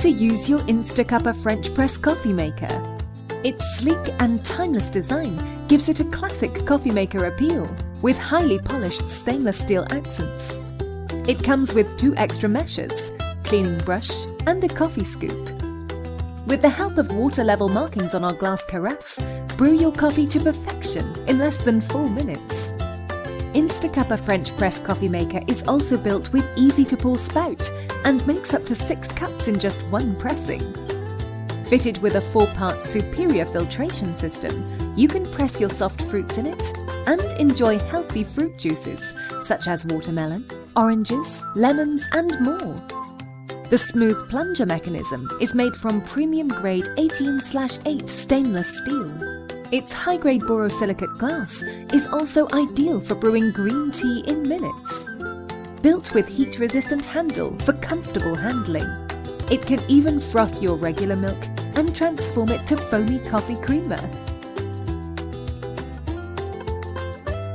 to use your InstaCuppa French press coffee maker. Its sleek and timeless design gives it a classic coffee maker appeal, with highly polished stainless steel accents. It comes with 2 extra meshes, cleaning brush and a coffee scoop. With the help of water level markings on our glass carafe, brew your coffee to perfection in less than 4 minutes. InstaCuppa French press coffee maker is also built with easy-to-pour spout and makes up to 6 cups in just 1 pressing. Fitted with a 4-part superior filtration system, you can press your soft fruits in it and enjoy healthy fruit juices such as watermelon, oranges, lemons and more. The smooth plunger mechanism is made from premium-grade 18/8 stainless steel. Its high-grade borosilicate glass is also ideal for brewing green tea in minutes. Built with heat-resistant handle for comfortable handling, it can even froth your regular milk and transform it to foamy coffee creamer.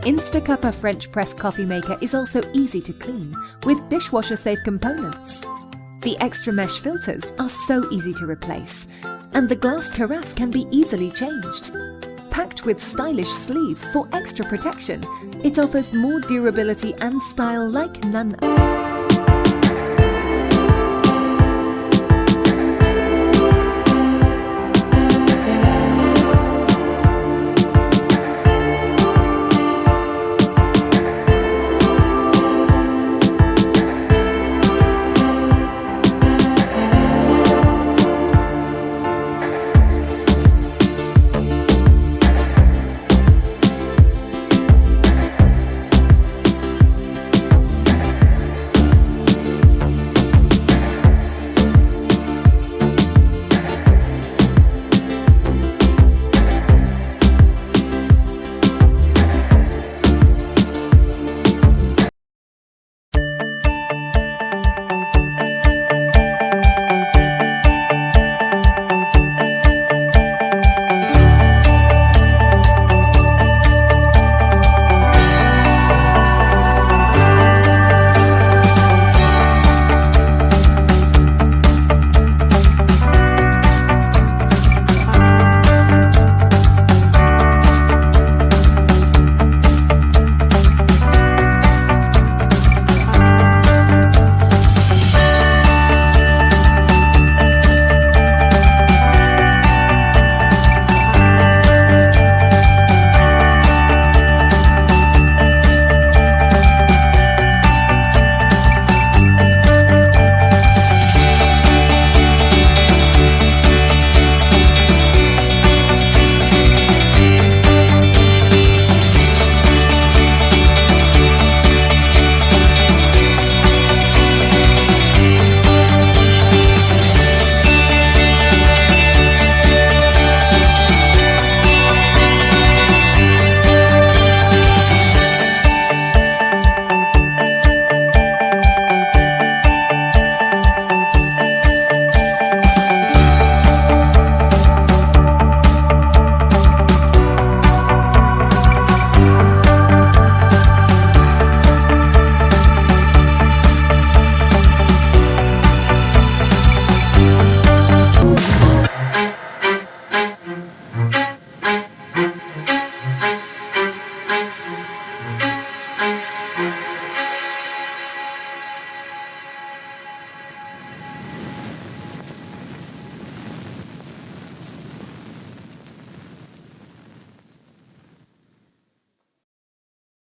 InstaCuppa French press coffee maker is also easy to clean with dishwasher-safe components. The extra mesh filters are so easy to replace, and the glass carafe can be easily changed. Packed with stylish sleeve for extra protection, it offers more durability and style like none other.